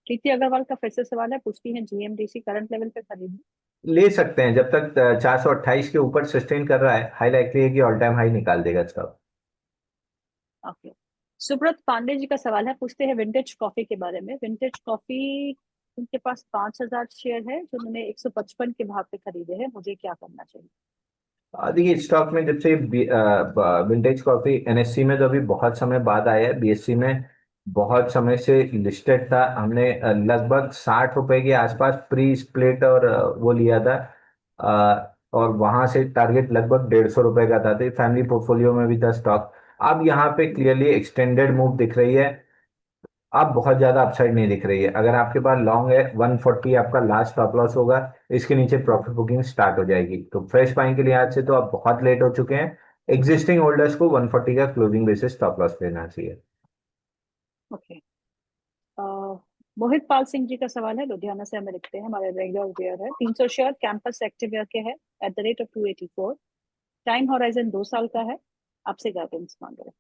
प्रीति अग्रवाल का फिर से सवाल है, पूछती है जीएमडीसी करंट लेवल पे खरीदना। ले सकते हैं जब तक 428 के ऊपर सस्टेन कर रहा है, हाई लाइकली है कि ऑल टाइम हाई निकाल देगा इसका। ओके। सुब्रत पांडे जी का सवाल है, पूछते हैं विंटेज कॉफी के बारे में। विंटेज कॉफी, उनके पास 5,000 शेयर है जो उन्होंने 155 के भाव पे खरीदे हैं, मुझे क्या करना चाहिए? देखिए स्टॉक में जब से विंटेज कॉफी एनएससी में तो अभी बहुत समय बाद आया है, बीएससी में बहुत समय से लिस्टेड था। हमने लगभग 60 रुपए के आसपास प्री स्प्लिट और वो लिया था। और वहां से टारगेट लगभग 150 रुपए का था, तो फैमिली पोर्टफोलियो में भी था स्टॉक। अब यहाँ पे क्लियरली एक्सटेंडेड मूव दिख रही है। अब बहुत ज्यादा अपसाइड नहीं दिख रही है। अगर आपके पास लॉन्ग है, 140 आपका लास्ट स्टॉप लॉस होगा। इसके नीचे प्रॉफिट बुकिंग स्टार्ट हो जाएगी, तो फ्रेश बाइंग के लिहाज से तो आप बहुत लेट हो चुके हैं। एग्जिस्टिंग होल्डर्स को 140 का क्लोजिंग बेसिस स्टॉप लॉस लेना चाहिए। ओके। मोहित पाल सिंह जी का सवाल है, लुधियाना से हमें लिखते हैं, हमारे रेगुलर वेयर है। 300 शेयर कैंपस एक्टिवेयर के है, @284। टाइम होराइजन 2 साल का है, आपसे गाइडेंस मांग रहे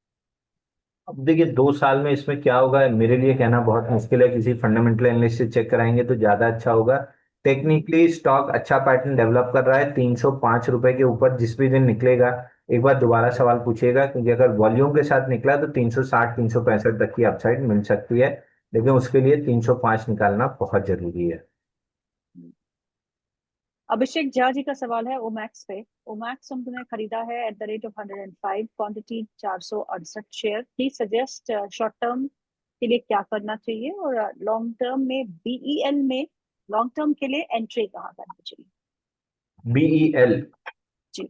अब देखिए 2 साल में इसमें क्या होगा मेरे लिए कहना बहुत मुश्किल है। किसी फंडामेंटल एनालिस्ट से चेक कराएंगे तो ज्यादा अच्छा होगा। हैं। टेक्निकली स्टॉक अच्छा पैटर्न डेवलप कर रहा है, 305 रुपए के ऊपर जिस भी दिन निकलेगा। एक बार दोबारा सवाल पूछिएगा, क्योंकि अगर वॉल्यूम के साथ निकला तो 360 365 तक की अपसाइड मिल सकती है। लेकिन उसके लिए 305 निकालना बहुत जरूरी है। अभिषेक झा जी का सवाल है ओमैक्स पे। ओमैक्स हमने खरीदा है @105, quantity 468 share. Please suggest short term के लिए क्या करना चाहिए, और लॉन्ग टर्म में बीईएल में लॉन्ग टर्म के लिए एंट्री कहाँ करनी चाहिए? बीईएल। जी।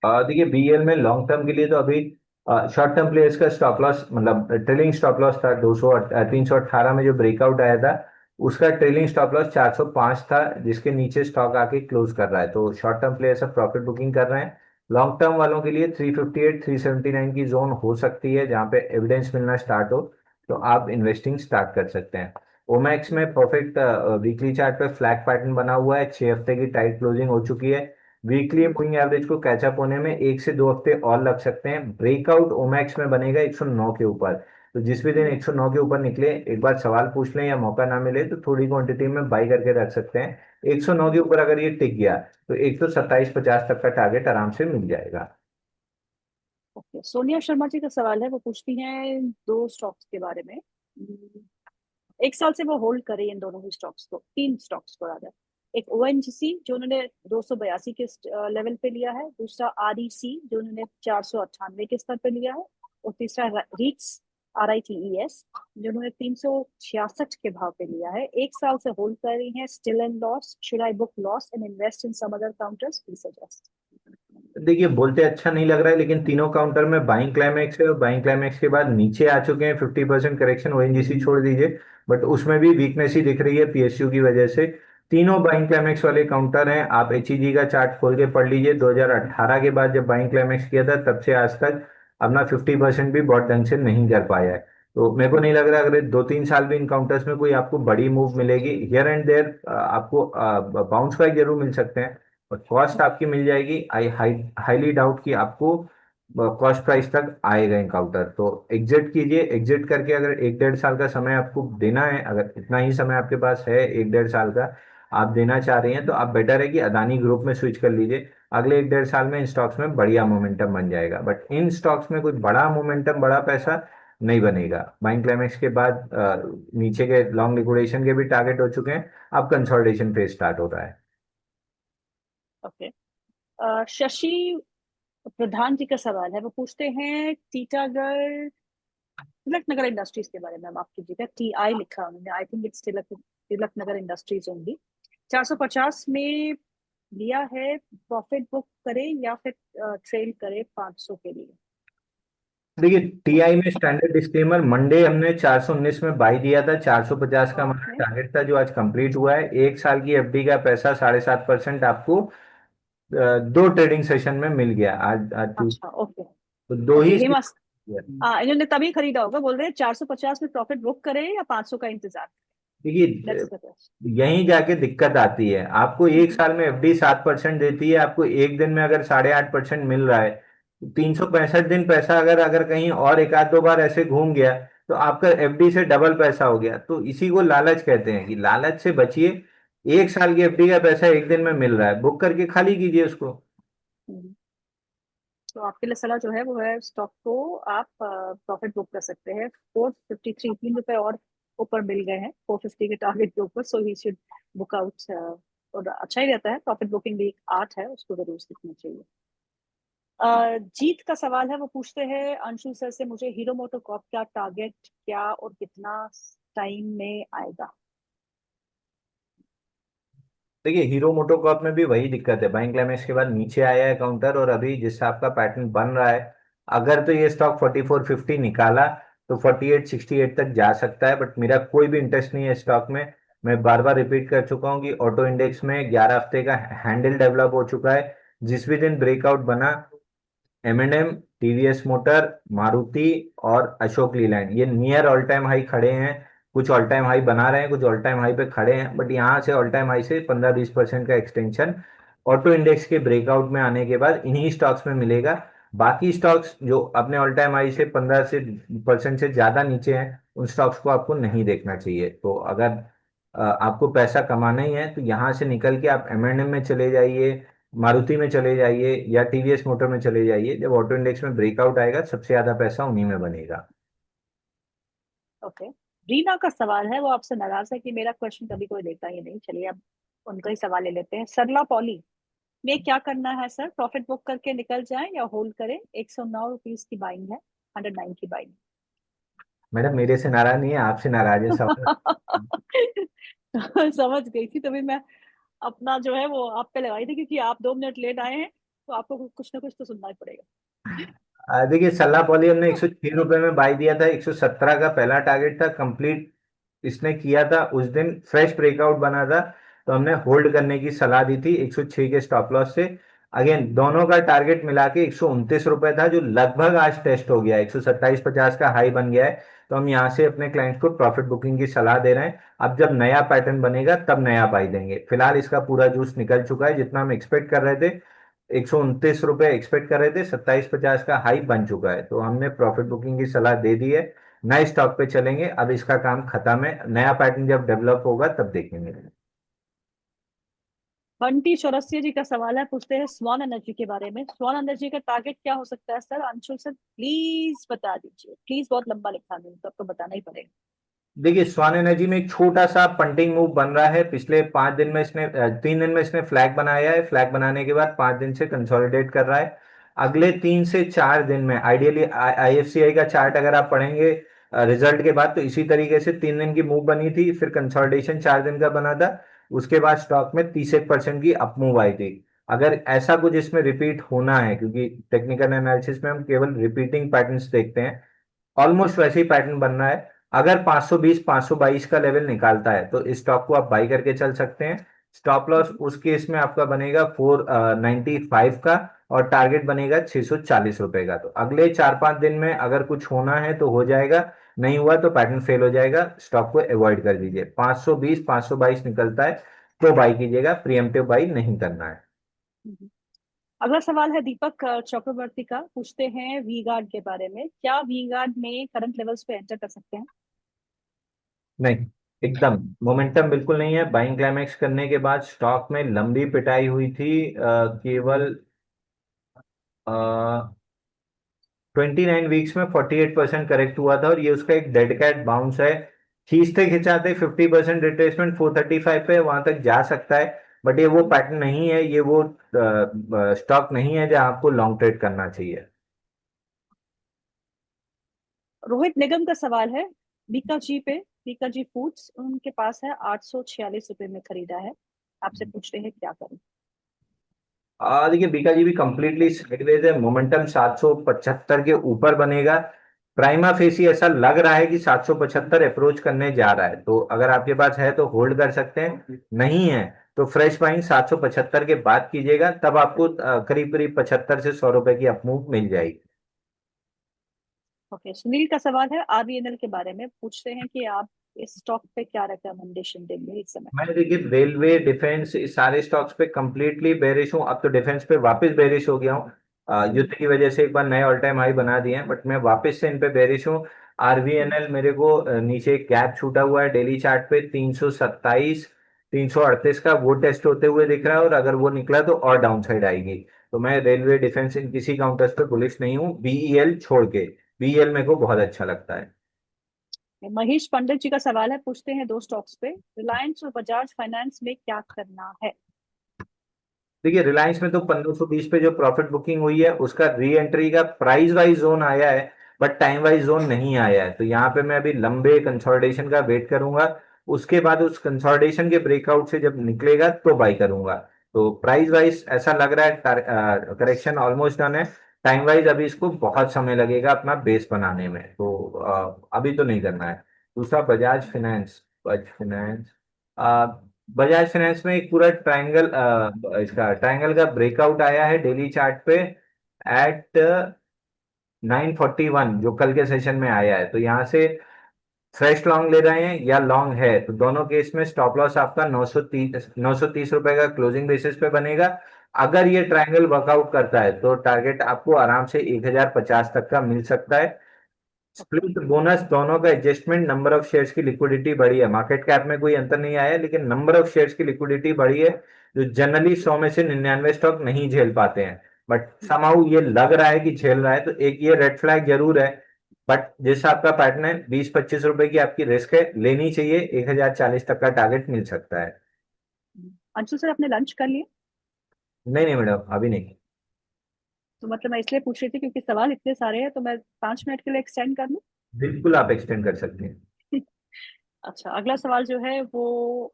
देखिए बीईएल में लॉन्ग टर्म के लिए तो अभी शॉर्ट टर्म प्लेयर्स का स्टॉप लॉस मतलब ट्रेलिंग स्टॉप लॉस था 318 में जो ब्रेकआउट आया था। उसका ट्रेलिंग स्टॉप लॉस 405 था, जिसके नीचे स्टॉक आके क्लोज कर रहा है, तो शॉर्ट टर्म प्लेयर्स अब प्रॉफिट बुकिंग कर रहे हैं। लॉन्ग टर्म वालों के लिए 358 379 की जोन हो सकती है, जहां पे एविडेंस मिलना स्टार्ट हो तो आप इन्वेस्टिंग स्टार्ट कर सकते हैं। ओमैक्स में परफेक्ट वीकली चार्ट पे फ्लैग पैटर्न बना हुआ है, 6 हफ्ते की टाइट क्लोजिंग हो चुकी है। वीकली मूविंग एवरेज को कैचअप होने में 1 से 2 हफ्ते और लग सकते हैं। ब्रेकआउट ओमैक्स में बनेगा 109 के ऊपर, तो जिस भी दिन 109 के ऊपर निकले एक बार सवाल पूछ लें या मौका ना मिले तो थोड़ी क्वांटिटी में बाई करके रख सकते हैं। 109 के ऊपर अगर ये टिक गया तो 127.50 तक का टारगेट आराम से मिल जाएगा। ओके। सोनिया शर्मा जी का सवाल है, वो पूछती हैं दो स्टॉक्स के बारे में। 1 साल से वो होल्ड कर रही है इन दोनों ही स्टॉक्स को, तीन स्टॉक्स को रादर। एक ओएनजीसी जो उन्होंने 282 के लेवल पे लिया है, दूसरा आरईसी जो उन्होंने 498 के स्तर पे लिया है, और तीसरा रीट्स, RITES, जो उन्होंने 366 के भाव पे लिया है। 1 साल से होल्ड कर रही है, still in loss. Should I book loss and invest in some other counters, please suggest. देखिए बोलते अच्छा नहीं लग रहा है, लेकिन तीनों काउंटर में बाइंग क्लाइमेक्स है और बाइंग क्लाइमेक्स के बाद नीचे आ चुके हैं। 50% करेक्शन, ओएनजीसी छोड़ दीजिए, बट उसमें भी वीकनेस ही दिख रही है पीएसयू की वजह से। तीनों बाइंग क्लाइमेक्स वाले काउंटर हैं। आप एचईजी का चार्ट खोल के पढ़ लीजिए, 2018 के बाद जब बाइंग क्लाइमेक्स किया था तब से आज तक अपना 50% भी बहुत ढंग से नहीं कर पाया है। तो मेरे को नहीं लग रहा अगर 2-3 साल भी इन काउंटर्स में कोई आपको बड़ी मूव मिलेगी। हियर एंड देयर आपको बाउंस बैक जरूर मिल सकते हैं, और कॉस्ट आपकी मिल जाएगी। आई हाईली डाउट कि आपको कॉस्ट प्राइस तक आएगा इनकाउंटर। तो एग्जिट कीजिए। एग्जिट करके अगर 1-1.5 साल का समय आपको देना है, अगर इतना ही समय आपके पास है 1-1.5 साल का आप देना चाह रहे हैं, तो आप बेटर है कि अदानी ग्रुप में स्विच कर लीजिए। अगले 1-1.5 साल में इन स्टॉक्स में बढ़िया मोमेंटम बन जाएगा, बट इन स्टॉक्स में कोई बड़ा मोमेंटम बड़ा पैसा नहीं बनेगा। बाइंग क्लाइमेक्स के बाद नीचे के लॉन्ग लिक्विडेशन के भी टारगेट हो चुके हैं। अब कंसोलिडेशन फेज स्टार्ट हो रहा है। ओके। शशि प्रधान जी का सवाल है, वो पूछते हैं टीटागढ़ तिलक नगर इंडस्ट्रीज के बारे में। माफ कीजिएगा, TI लिखा है उन्होंने, I think it's Tilak Tilak Nagar industries only. 450 में लिया है, प्रॉफिट बुक करे या फिर ट्रेल करे 500 के लिए? देखिए टीआई में स्टैंडर्ड डिस्क्लेमर, मंडे हमने 419 में बाई दिया था, 450 का हमारा ओके। टारगेट था जो आज कंप्लीट हुआ है। 1 साल की एफडी का पैसा 7.5% आपको 2 ट्रेडिंग सेशन में मिल गया। आज आज अच्छा। ओके। तो दो ओके ही हेमा, इन्होंने तभी खरीदा होगा, बोल रहे हैं 450 में प्रॉफिट बुक करें या 500 का इंतजार करें। देखिए दैट्स द क्वेश्चन। यहीं जाके दिक्कत आती है। आपको 1 साल में एफडी 7% देती है, आपको एक दिन में अगर 8.5% मिल रहा है, 365 दिन पैसा अगर अगर कहीं और एक आध दो बार ऐसे घूम गया तो आपका एफडी से डबल पैसा हो गया। तो इसी को लालच कहते हैं कि लालच से बचिए। 1 साल की एफडी का पैसा एक दिन में मिल रहा है, बुक करके खाली कीजिए उसको। हम्म। तो आपके लिए सलाह जो है वो है, स्टॉक को आप प्रॉफिट बुक कर सकते हैं। 453, 3 रुपए और ऊपर मिल गए हैं 450 के टारगेट के ऊपर, सो ही शुड बुक आउट। और अच्छा ही रहता है, प्रॉफिट बुकिंग भी एक आर्ट है, उसको जरूर सीखना चाहिए। जीत का सवाल है, वो पूछते हैं अंशु सर से, मुझे हीरो मोटोकॉर्प का टारगेट क्या और कितना टाइम में आएगा? देखिए, हीरो मोटोकॉर्प में भी वही दिक्कत है, बाइंग क्लाइमेक्स के बाद नीचे आया है काउंटर, और अभी जिस हिसाब का पैटर्न बन रहा है, अगर तो ये स्टॉक 4450 निकाला तो 4868 तक जा सकता है। बट मेरा कोई भी इंटरेस्ट नहीं है स्टॉक में। मैं बार बार रिपीट कर चुका हूँ कि ऑटो इंडेक्स में 11 हफ्ते का हैंडल डेवलप हो चुका है। जिस भी दिन ब्रेकआउट बना, एम&एम, टीवीएस मोटर, मारुति और अशोक लीलैंड ये नियर ऑल टाइम हाई खड़े हैं। कुछ ऑल टाइम हाई बना रहे हैं, कुछ ऑल टाइम हाई पे खड़े हैं, बट यहाँ से ऑल टाइम हाई से 15-20% का एक्सटेंशन ऑटो इंडेक्स के ब्रेकआउट में आने के बाद इन्हीं स्टॉक्स में मिलेगा। बाकी स्टॉक्स जो अपने ऑल टाइम हाई से 15% से ज्यादा नीचे हैं, उन स्टॉक्स को आपको नहीं देखना चाहिए। तो अगर आपको पैसा कमाना ही है तो यहाँ से निकल के आप एम&एम में चले जाइए, मारुति में चले जाइए, या टीवीएस मोटर में चले जाइए। जब ऑटो इंडेक्स में ब्रेकआउट आएगा, सबसे ज्यादा पैसा उन्हीं में बनेगा। ओके। रीना का सवाल है, वो आपसे नाराज है कि मेरा क्वेश्चन कभी कोई लेता ही नहीं। चलिए अब उनका ही सवाल ले लेते हैं। सरला पॉली में क्या करना है सर? प्रॉफिट बुक करके निकल जाएं या होल्ड करें? 109 रुपीज की बाइंग है, 109 की बाइंग। मैडम, मेरे से नाराज नहीं है, आपसे नाराज है सवाल। समझ गई थी, तभी मैं अपना जो है वो आप पे लगाई थी, क्योंकि आप 2 मिनट लेट आए हैं, तो आपको कुछ ना कुछ तो सुनना ही पड़ेगा। देखिए, सल्ला पॉली हमने 106 रुपए में बाई दिया था, 117 का पहला टारगेट था, कंप्लीट इसने किया था। उस दिन फ्रेश ब्रेकआउट बना था, तो हमने होल्ड करने की सलाह दी थी 106 के स्टॉप लॉस से। अगेन दोनों का टारगेट मिला के 129 रुपए था, जो लगभग आज टेस्ट हो गया है, 127.50 का हाई बन गया है। तो हम यहाँ से अपने क्लाइंट्स को प्रॉफिट बुकिंग की सलाह दे रहे हैं। अब जब नया पैटर्न बनेगा तब नया बाई देंगे। फिलहाल इसका पूरा जूस निकल चुका है, जितना हम एक्सपेक्ट कर रहे थे। 129 रुपए एक्सपेक्ट कर रहे थे, 27.50 का हाई बन चुका है, तो हमने प्रॉफिट बुकिंग की सलाह दे दी है। नए स्टॉक पे चलेंगे, अब इसका काम खत्म है, नया पैटर्न जब डेवलप होगा तब देखेंगे। बंटी चौरसिया जी का सवाल है, पूछते हैं स्वान एनर्जी के बारे में। स्वान एनर्जी का टारगेट क्या हो सकता है सर? अंशुल सर प्लीज बता दीजिए, प्लीज, बहुत लंबा लिखा नहीं तो आपको बताना ही पड़ेगा। देखिए, स्वान एनर्जी में एक छोटा सा पंटिंग मूव बन रहा है। पिछले 5 दिन में इसने 3 दिन में इसने फ्लैग बनाया है। फ्लैग बनाने के बाद 5 दिन से कंसोलिडेट कर रहा है। अगले 3 से 4 दिन में आइडियली आईएफसीआई का चार्ट अगर आप पढ़ेंगे रिजल्ट के बाद, तो इसी तरीके से 3 दिन की मूव बनी थी, फिर कंसोलिडेशन 4 दिन का बना था। उसके बाद स्टॉक में 31% की अप मूव आई थी। अगर ऐसा कुछ इसमें रिपीट होना है, क्योंकि टेक्निकल एनालिसिस में हम केवल रिपीटिंग पैटर्न्स देखते हैं, ऑलमोस्ट वैसे ही पैटर्न बन रहा है। अगर 520 522 का लेवल निकालता है तो इस स्टॉक को आप बाई करके चल सकते हैं। स्टॉप लॉस उस केस में आपका बनेगा 495 का, और टारगेट बनेगा 640 रुपए का। तो अगले 4-5 दिन में अगर कुछ होना है तो हो जाएगा, नहीं हुआ तो पैटर्न फेल हो जाएगा। स्टॉक को अवॉइड कर दीजिए। 520 522 निकलता है तो बाई कीजिएगा, प्रियमटिव बाई नहीं करना है। हम्म। अगला सवाल है दीपक चक्रवर्ती का, पूछते हैं वी गार्ड के बारे में। क्या वी गार्ड में करंट लेवल्स पे एंटर कर सकते हैं? नहीं, एकदम मोमेंटम बिल्कुल नहीं है। बाइंग क्लाइमेक्स करने के बाद स्टॉक में लंबी पिटाई हुई थी। केवल 29 वीक्स में 48% करेक्ट हुआ था, और ये उसका एक डेड कैट बाउंस है। खींचते खिंचाते 50% रिट्रेसमेंट 435 पे वहां तक जा सकता है। बट ये वो पैटर्न नहीं है, ये वो स्टॉक नहीं है जहां आपको लॉन्ग ट्रेड करना चाहिए। रोहित निगम का सवाल है, बीकाजी पे, बीकाजी फूड्स उनके पास है, 846 रुपए में खरीदा है, आपसे पूछते हैं क्या करें? देखिए, बीकाजी भी कंप्लीटली साइडवेज है। मोमेंटम 775 के ऊपर बनेगा। प्राइमा फेसी ऐसा लग रहा है कि 775 अप्रोच करने जा रहा है, तो अगर आपके पास है तो होल्ड कर सकते हैं, नहीं है तो फ्रेश बाइंग 775 के बाद कीजिएगा, तब आपको करीब करीब 75 से 100 रुपए की अपमूव मिल जाएगी। ओके। सुनील का सवाल है आरबीएनएल के बारे में, पूछते हैं कि आप इस स्टॉक पे क्या रिकमेंडेशन देंगे इस समय? मैं देखिए, रेलवे, डिफेंस, इस सारे स्टॉक्स पे कंप्लीटली बेरिश हूँ। अब तो डिफेंस पे वापस बेरिश हो गया हूँ। युद्ध की वजह से एक बार नए ऑल टाइम हाई बना दिए हैं, बट मैं वापस से इन पे बेरिश हूँ। RVNL मेरे को नीचे एक गैप छूटा हुआ है डेली चार्ट पे 327 338 का, वो टेस्ट होते हुए दिख रहा है, और अगर वो निकला तो और डाउन साइड आएगी। तो मैं रेलवे डिफेंस इन किसी काउंटर्स पे बुलिश नहीं हूँ, BEL छोड़ के। BEL मेरे को बहुत अच्छा लगता है। महेश पंडित जी का सवाल है, पूछते हैं दो स्टॉक्स पे, रिलायंस और बजाज फाइनेंस में क्या करना है। देखिए रिलायंस में तो 1520 पे जो प्रॉफिट बुकिंग हुई है उसका री एंट्री का प्राइस वाइज जोन आया है, बट टाइम वाइज जोन नहीं आया है। तो यहाँ पे मैं अभी लंबे कंसोलिडेशन का वेट करूंगा, उसके बाद उस कंसोलिडेशन के ब्रेकआउट से जब निकलेगा तो बाई करूंगा। तो प्राइस वाइज ऐसा लग रहा है करेक्शन ऑलमोस्ट डन है। टाइम वाइज अभी इसको बहुत समय लगेगा अपना बेस बनाने में, तो अभी तो नहीं करना है। दूसरा Bajaj finance. Bajaj finance Bajaj finance में एक पूरा ट्रायंगल, इसका ट्रायंगल का ब्रेकआउट आया है डेली चार्ट पे एट 941, जो कल के सेशन में आया है। तो यहाँ से फ्रेश लॉन्ग ले रहे हैं या लॉन्ग है, तो दोनों केस में स्टॉप लॉस आपका 930 रुपए का क्लोजिंग बेसिस पे बनेगा। अगर ये ट्रायंगल वर्कआउट करता है तो टारगेट आपको आराम से 1050 तक का मिल सकता है। ओके। स्प्लिट बोनस दोनों का एडजस्टमेंट, नंबर ऑफ शेयर्स की लिक्विडिटी बढ़ी है, मार्केट कैप में कोई अंतर नहीं आया है, लेकिन नंबर ऑफ शेयर्स की लिक्विडिटी बढ़ी है, जो जनरली 100 में से 99 स्टॉक नहीं झेल पाते हैं। बट समाउ ये लग रहा है कि झेल रहा है, तो एक ये रेड फ्लैग जरूर है। बट जैसा आपका पैटर्न है, 20-25 रुपए की आपकी रिस्क है, लेनी चाहिए, 1040 तक का टारगेट मिल सकता है। अंशु सर, आपने लंच कर लिया? नहीं नहीं मैडम, अभी नहीं। तो मतलब मैं इसलिए पूछ रही थी क्योंकि सवाल इतने सारे हैं, तो मैं 5 मिनट के लिए एक्सटेंड कर लूं? बिल्कुल आप एक्सटेंड कर सकते हैं। अच्छा, अगला सवाल जो है वो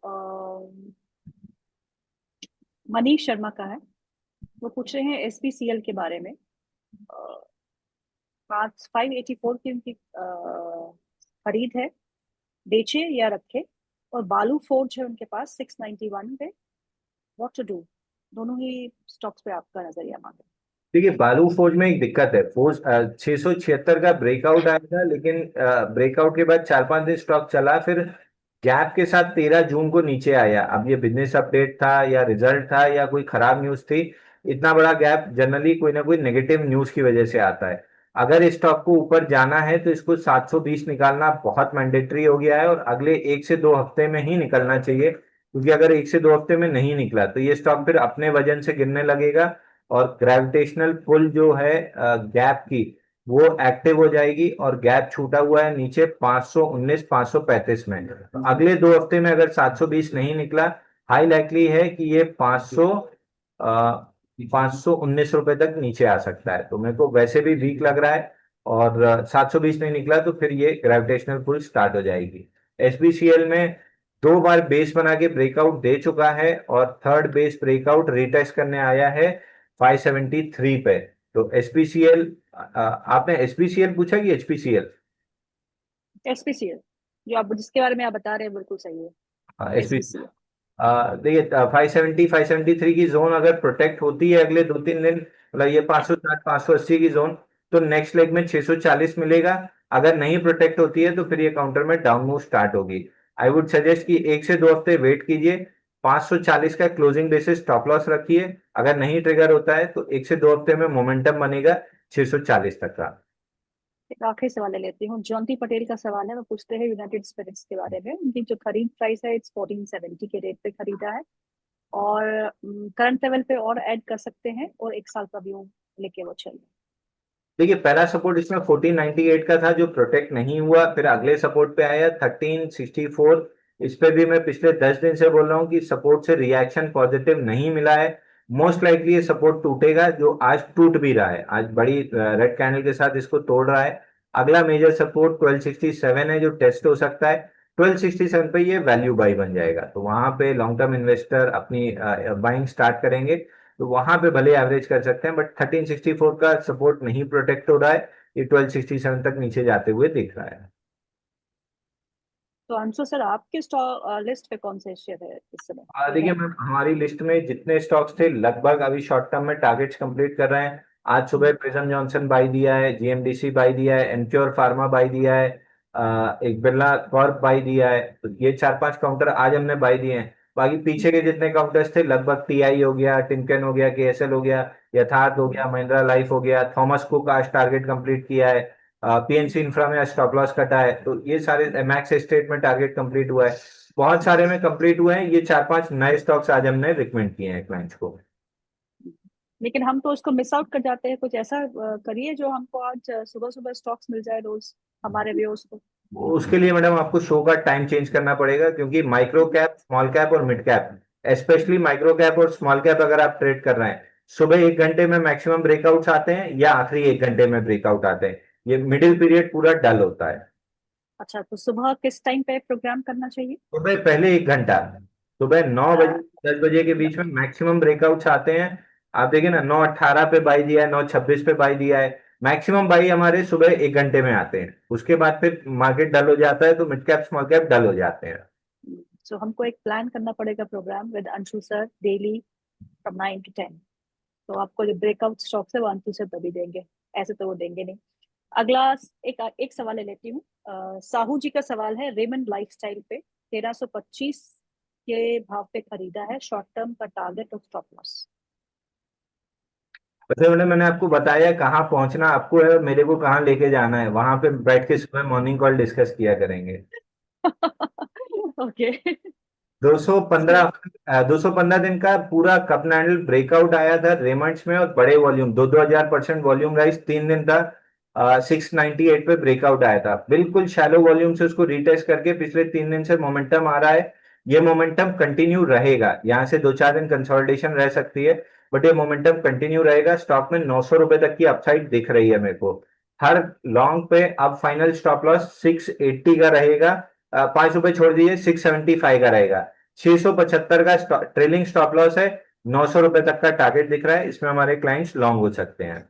मनीष शर्मा का है। वो पूछ रहे हैं SBCL के बारे में। 584 की उनकी खरीद है, बेचे या रखे? और बालू फोर्ज है उनके पास 691 पे। What to do? दोनों ही स्टॉक्स पे आपका नजरिया मांगे। देखिए बालू फोर्ज में एक दिक्कत है, फोर्ज 676 का ब्रेकआउट आया था, लेकिन ब्रेकआउट के बाद 4-5 दिन स्टॉक चला, फिर गैप के साथ 13 जून को नीचे आया। अब ये बिजनेस अपडेट था या रिजल्ट था या कोई खराब न्यूज थी, इतना बड़ा गैप जनरली कोई ना कोई नेगेटिव न्यूज की वजह से आता है। अगर इस स्टॉक को ऊपर जाना है तो इसको 720 निकालना बहुत मैंडेटरी हो गया है, और अगले 1 से 2 हफ्ते में ही निकलना चाहिए, क्योंकि अगर 1 से 2 हफ्ते में नहीं निकला तो ये स्टॉक फिर अपने वजन से गिरने लगेगा, और ग्रेविटेशनल पुल जो है गैप की, वो एक्टिव हो जाएगी, और गैप छूटा हुआ है नीचे 519 535 में। तो अगले 2 हफ्ते में अगर 720 नहीं निकला, हाई लाइकली है कि ये 519 रुपए तक नीचे आ सकता है। तो मेरे को वैसे भी वीक लग रहा है, और 720 नहीं निकला तो फिर ये ग्रेविटेशनल पुल स्टार्ट हो जाएगी। SBCL में 2 बार बेस बना के ब्रेकआउट दे चुका है, और थर्ड बेस ब्रेकआउट रिटेस्ट करने आया है 573 पे। तो SPCL, आपने SPCL पूछा कि HPCL? SPCL, जो आप जिसके बारे में आप बता रहे हैं बिल्कुल सही है। SPCL। देखिए 570 573 की जोन अगर प्रोटेक्ट होती है अगले 2-3 दिन, मतलब ये 560 580 की जोन, तो नेक्स्ट लेग में 640 मिलेगा। अगर नहीं प्रोटेक्ट होती है तो फिर ये काउंटर में डाउन मूव स्टार्ट होगी। आई वुड सजेस्ट कि 1 से 2 हफ्ते वेट कीजिए, 540 का क्लोजिंग बेसिस स्टॉप लॉस रखिए। अगर नहीं ट्रिगर होता है तो 1 से 2 हफ्ते में मोमेंटम बनेगा 640 तक का। एक आखिरी सवाल ले लेती हूँ, जयंती पटेल का सवाल है। वो पूछते हैं यूनाइटेड स्पिरिट्स के बारे में। उनकी जो खरीद प्राइस है, इट्स 1470 के रेट पे खरीदा है, और करंट लेवल पे और ऐड कर सकते हैं, और 1 साल का व्यू लेके वो चल रहे हैं। देखिए पहला सपोर्ट इसमें 1498 का था जो प्रोटेक्ट नहीं हुआ, फिर अगले सपोर्ट पे आया 1364। इस पे भी मैं पिछले 10 दिन से बोल रहा हूँ कि सपोर्ट से रिएक्शन पॉजिटिव नहीं मिला है। मोस्ट लाइकली ये सपोर्ट टूटेगा, जो आज टूट भी रहा है, आज बड़ी रेड कैंडल के साथ इसको तोड़ रहा है। अगला मेजर सपोर्ट 1267 है जो टेस्ट हो सकता है। 1267 पे ये वैल्यू बाई बन जाएगा, तो वहां पे लॉन्ग टर्म इन्वेस्टर अपनी बाइंग स्टार्ट करेंगे, तो वहां पे भले एवरेज कर सकते हैं, बट 1364 का सपोर्ट नहीं प्रोटेक्ट हो रहा है, ये 1267 तक नीचे जाते हुए दिख रहा है। तो अंशु सर, आपके स्टॉक लिस्ट पे कौन से शेयर है इस समय, कोई देखिए है? मैम हमारी लिस्ट में जितने स्टॉक्स थे लगभग अभी शॉर्ट टर्म में टारगेट्स कंप्लीट कर रहे हैं। आज सुबह प्रिज्म जॉनसन बाई दिया है, GMDC बाई दिया है, एनक्योर फार्मा बाई दिया है, एक बिरला कॉर्प बाई दिया है। तो ये 4-5 काउंटर आज हमने बाई दिए हैं। बाकी पीछे के जितने काउंटर्स थे लगभग TI हो गया, टिमकेन हो गया, KSL हो गया, यथार्थ हो गया, महिंद्रा लाइफ हो गया, थॉमस कुक आज टारगेट कंप्लीट किया है। पीएनसी इंफ्रा में स्टॉप लॉस कटा है, तो ये सारे मैक्स एस्टेट में टारगेट कंप्लीट हुआ है, बहुत सारे में कंप्लीट हुए हैं। ये 4-5 नए स्टॉक्स आज हमने रिकमेंड किए हैं क्लाइंट्स को। लेकिन हम तो उसको मिस आउट कर जाते हैं। कुछ ऐसा करिए जो हमको आज सुबह सुबह स्टॉक्स मिल जाए रोज हमारे व्यूअर्स को। उसके लिए मैडम आपको शो का टाइम चेंज करना पड़ेगा, क्योंकि माइक्रो कैप, स्मॉल कैप और mid cap, specially micro cap और स्मॉल कैप अगर आप ट्रेड कर रहे हैं, सुबह 1 घंटे में मैक्सिमम ब्रेकआउट्स आते हैं या आखिरी 1 घंटे में ब्रेकआउट आते हैं। ये मिडिल पीरियड पूरा डल होता है। अच्छा, तो सुबह किस टाइम पे प्रोग्राम करना चाहिए? सुबह पहले 1 घंटा, सुबह 9 बजे, अ, 10 बजे के बीच में मैक्सिमम ब्रेकआउट्स आते हैं। आप देखिए ना, 9:18 पे बाई दिया है, 9:26 पे बाई दिया है। मैक्सिमम बाई हमारे सुबह 1 घंटे में आते हैं, उसके बाद फिर मार्केट डल हो जाता है, तो mid cap small cap dull हो जाते हैं। सो हमको एक प्लान करना पड़ेगा program with Anshu sir daily from 9 to 10। तो आपको जो ब्रेकआउट स्टॉक्स है वो अंशु सर तभी देंगे, ऐसे तो वो देंगे नहीं। अगला एक एक सवाल ले लेती हूँ। साहू जी का सवाल है, रेमंड लाइफस्टाइल पे 1325 के भाव पे खरीदा है, शॉर्ट टर्म का टारगेट और स्टॉप लॉस। वैसे मैंने आपको बताया कहाँ पहुंचना आपको है और मेरे को कहाँ लेके जाना है, वहां पे बैठ के सुबह मॉर्निंग कॉल डिस्कस किया करेंगे। ओके। 215 215 दिन का पूरा कप एंड हैंडल ब्रेकआउट आया था रेमंड्स में, और बड़े वॉल्यूम, 2-2 हजार% वॉल्यूम राइज 3 दिन था। 698 पे ब्रेकआउट आया था, बिल्कुल शैलो वॉल्यूम से उसको रीटेस्ट करके पिछले 3 दिन से मोमेंटम आ रहा है। ये मोमेंटम कंटिन्यू रहेगा, यहाँ से 2-4 दिन कंसोलिडेशन रह सकती है, बट ये मोमेंटम कंटिन्यू रहेगा। स्टॉक में 900 रुपए तक की अपसाइड दिख रही है मेरे को। हर लॉन्ग पे अब फाइनल स्टॉप लॉस 680 का रहेगा, 5 रुपए छोड़ दीजिए, 675 का रहेगा। 675 का ट्रेलिंग स्टॉप लॉस है, 900 रुपए तक का टारगेट दिख रहा है, इसमें हमारे क्लाइंट्स लॉन्ग हो सकते हैं।